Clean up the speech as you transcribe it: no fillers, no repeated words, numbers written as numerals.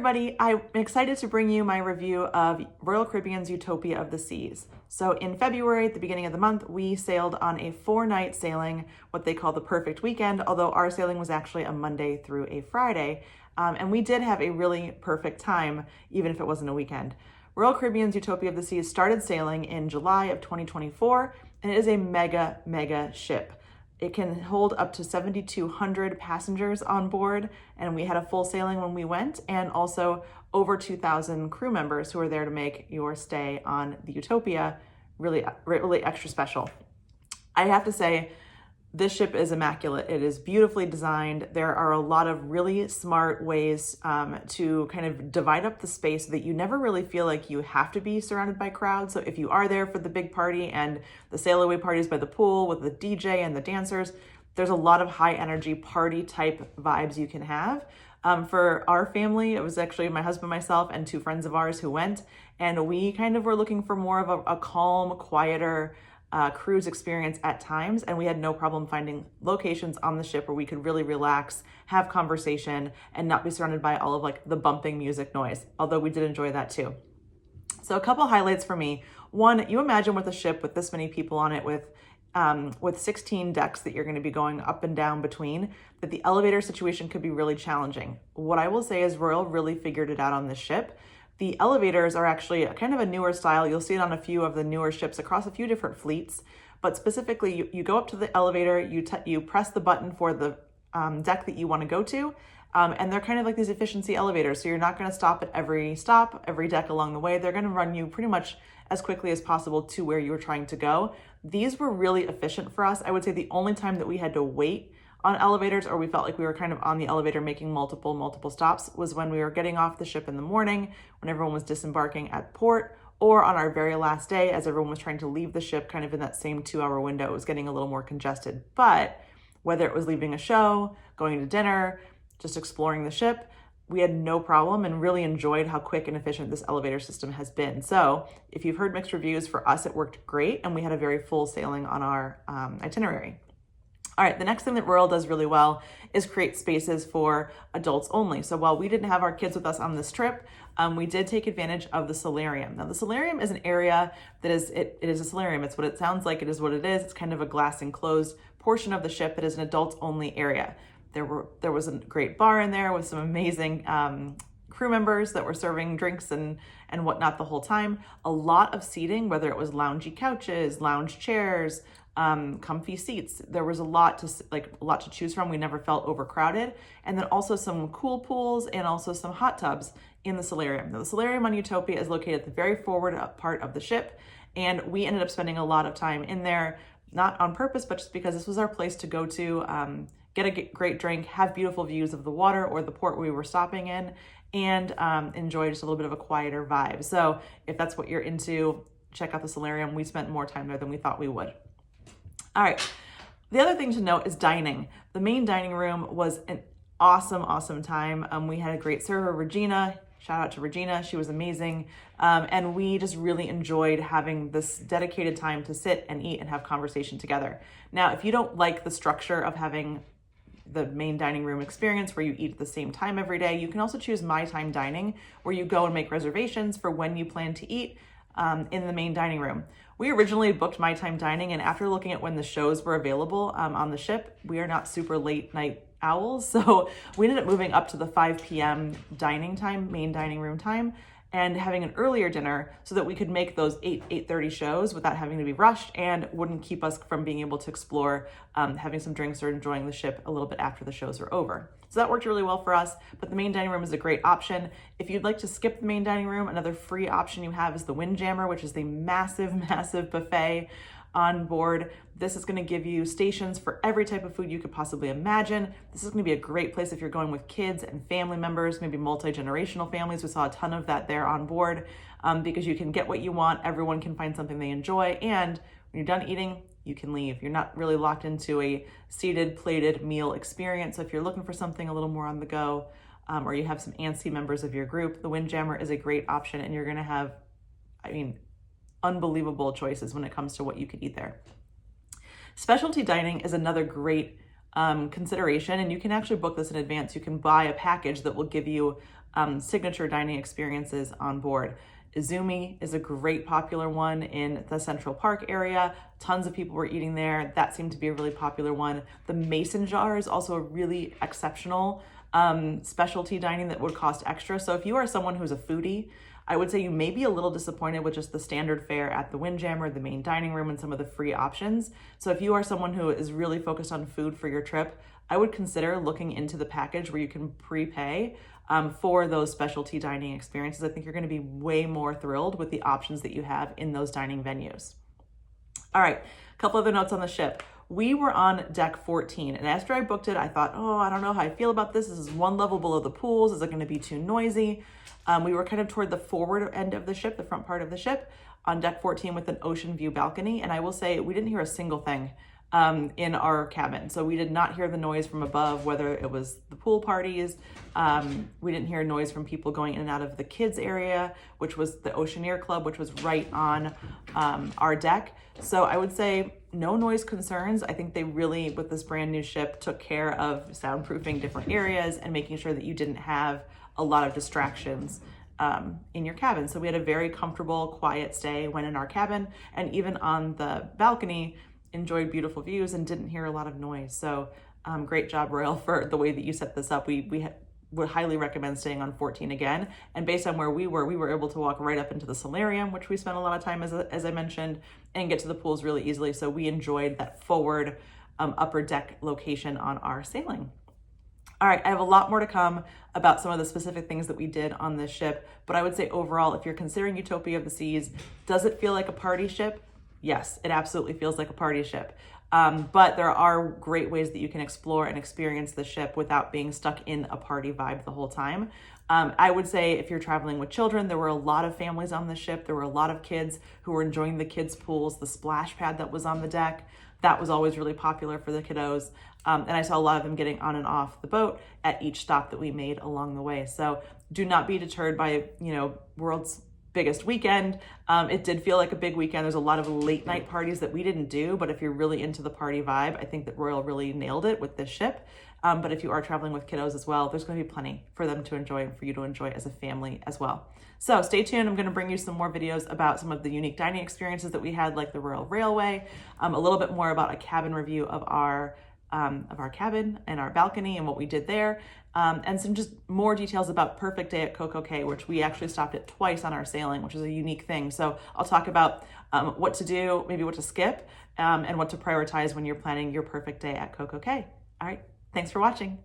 everybody, I'm excited to bring you my review of Royal Caribbean's Utopia of the Seas. So in February, at the beginning of the month, we sailed on a 4-night sailing, what they call the perfect weekend, although our sailing was actually a Monday through a Friday. And we did have a really perfect time, even if it wasn't a weekend. Royal Caribbean's Utopia of the Seas started sailing in July of 2024, and it is a mega ship. It can hold up to 7,200 passengers on board, and we had a full sailing when we went, and also over 2,000 crew members who are there to make your stay on the Utopia really extra special. I have to say, this ship is immaculate. It is beautifully designed. There are a lot of really smart ways to kind of divide up the space so that you never really feel like you have to be surrounded by crowds. So if you are there for the big party and the sail away parties by the pool with the DJ and the dancers, there's a lot of high energy party type vibes you can have. For our family, it was actually my husband, myself, and 2 friends of ours who went, and we kind of were looking for more of a calm, quieter, cruise experience at times, and we had no problem finding locations on the ship where we could really relax, have conversation, and not be surrounded by all of like the bumping music noise, although we did enjoy that too. So a couple highlights for me. One, you imagine with a ship with this many people on it with 16 decks that you're going to be going up and down between, that the elevator situation could be really challenging. What I will say is Royal really figured it out on this ship. The elevators are actually kind of a newer style. You'll see it on a few of the newer ships across a few different fleets, but specifically you go up to the elevator, you press the button for the deck that you want to go to, and they're kind of like these efficiency elevators. So you're not going to stop at every deck along the way. They're going to run you pretty much as quickly as possible to where you were trying to go. These were really efficient for us. I would say the only time that we had to wait on elevators, or we felt like we were kind of on the elevator making multiple stops, was when we were getting off the ship in the morning, when everyone was disembarking at port, or on our very last day as everyone was trying to leave the ship kind of in that same 2-hour window. It was getting a little more congested. But whether it was leaving a show, going to dinner, just exploring the ship, we had no problem and really enjoyed how quick and efficient this elevator system has been. So if you've heard mixed reviews, for us it worked great, and we had a very full sailing on our itinerary. All right, the next thing that Royal does really well is create spaces for adults only. So while we didn't have our kids with us on this trip, we did take advantage of the solarium. Now the solarium is an area that it is a solarium. It's what it sounds like. It is what it is. It's kind of a glass enclosed portion of the ship that is an adults only area. There was a great bar in there with some amazing crew members that were serving drinks and whatnot the whole time. A lot of seating, whether it was loungy couches, lounge chairs, comfy seats. There was a lot to choose from. We never felt overcrowded. And then also some cool pools and also some hot tubs in the solarium. Now, the solarium on Utopia is located at the very forward part of the ship, and we ended up spending a lot of time in there, not on purpose, but just because this was our place to go to, get a great drink, have beautiful views of the water or the port we were stopping in, and enjoy just a little bit of a quieter vibe. So if that's what you're into, check out the solarium. We spent more time there than we thought we would. All right, the other thing to note is dining. The main dining room was an awesome time. We had a great server, Regina. Shout out to Regina, she was amazing. And we just really enjoyed having this dedicated time to sit and eat and have conversation together. Now, if you don't like the structure of having the main dining room experience where you eat at the same time every day, you can also choose My Time Dining, where you go and make reservations for when you plan to eat in the main dining room. We originally booked My Time Dining, and after looking at when the shows were available on the ship, we are not super late night owls, so we ended up moving up to the 5 p.m. dining time, main dining room time, and having an earlier dinner so that we could make those 8:30 shows without having to be rushed, and wouldn't keep us from being able to explore, having some drinks or enjoying the ship a little bit after the shows are over. So that worked really well for us, but the main dining room is a great option. If you'd like to skip the main dining room, another free option you have is the Windjammer, which is the massive buffet on board. This is going to give you stations for every type of food you could possibly imagine. This is going to be a great place if you're going with kids and family members, maybe multi-generational families. We saw a ton of that there on board, because you can get what you want. Everyone can find something they enjoy. And when you're done eating, you can leave. You're not really locked into a seated, plated meal experience. So if you're looking for something a little more on the go, or you have some antsy members of your group, the Windjammer is a great option, and you're going to have, unbelievable choices when it comes to what you could eat there. Specialty dining is another great consideration, and you can actually book this in advance. You can buy a package that will give you signature dining experiences on board. Izumi is a great popular one in the Central Park area. Tons of people were eating there. That seemed to be a really popular one. The Mason jar is also a really exceptional specialty dining that would cost extra. So if you are someone who's a foodie, I would say you may be a little disappointed with just the standard fare at the Windjammer, the main dining room, and some of the free options. So if you are someone who is really focused on food for your trip, I would consider looking into the package where you can prepay for those specialty dining experiences. I think you're going to be way more thrilled with the options that you have in those dining venues. All right, a couple other notes on the ship. We were on deck 14, and after I booked it, I thought, oh, I don't know how I feel about this. This is one level below the pools. Is it going to be too noisy? We were kind of toward the forward end of the ship, the front part of the ship, on deck 14 with an ocean view balcony. And I will say we didn't hear a single thing in our cabin. So we did not hear the noise from above, whether it was the pool parties. We didn't hear noise from people going in and out of the kids area, which was the Oceaneer Club, which was right on our deck. So I would say no noise concerns. I think they really, with this brand new ship, took care of soundproofing different areas and making sure that you didn't have a lot of distractions in your cabin. So we had a very comfortable, quiet stay when in our cabin, and even on the balcony, enjoyed beautiful views and didn't hear a lot of noise. So great job, Royal, for the way that you set this up. We would highly recommend staying on 14 again. And based on where we were able to walk right up into the solarium, which we spent a lot of time, as I mentioned, and get to the pools really easily. So we enjoyed that forward upper deck location on our sailing. All right, I have a lot more to come about some of the specific things that we did on this ship, but I would say overall, if you're considering Utopia of the Seas, does it feel like a party ship? Yes, it absolutely feels like a party ship. But there are great ways that you can explore and experience the ship without being stuck in a party vibe the whole time. I would say if you're traveling with children, there were a lot of families on the ship. There were a lot of kids who were enjoying the kids' pools, the splash pad that was on the deck. That was always really popular for the kiddos. And I saw a lot of them getting on and off the boat at each stop that we made along the way. So do not be deterred by, world's biggest weekend. It did feel like a big weekend. There's a lot of late night parties that we didn't do, but if you're really into the party vibe, I think that Royal really nailed it with this ship. But if you are traveling with kiddos as well, there's going to be plenty for them to enjoy and for you to enjoy as a family as well. So stay tuned. I'm going to bring you some more videos about some of the unique dining experiences that we had, like the Royal Railway, a little bit more about a cabin review of our cabin and our balcony and what we did there, and some just more details about Perfect Day at Coco Cay, which we actually stopped at twice on our sailing, which is a unique thing. So I'll talk about what to do, maybe what to skip, and what to prioritize when you're planning your perfect day at Coco Cay. All right, thanks for watching.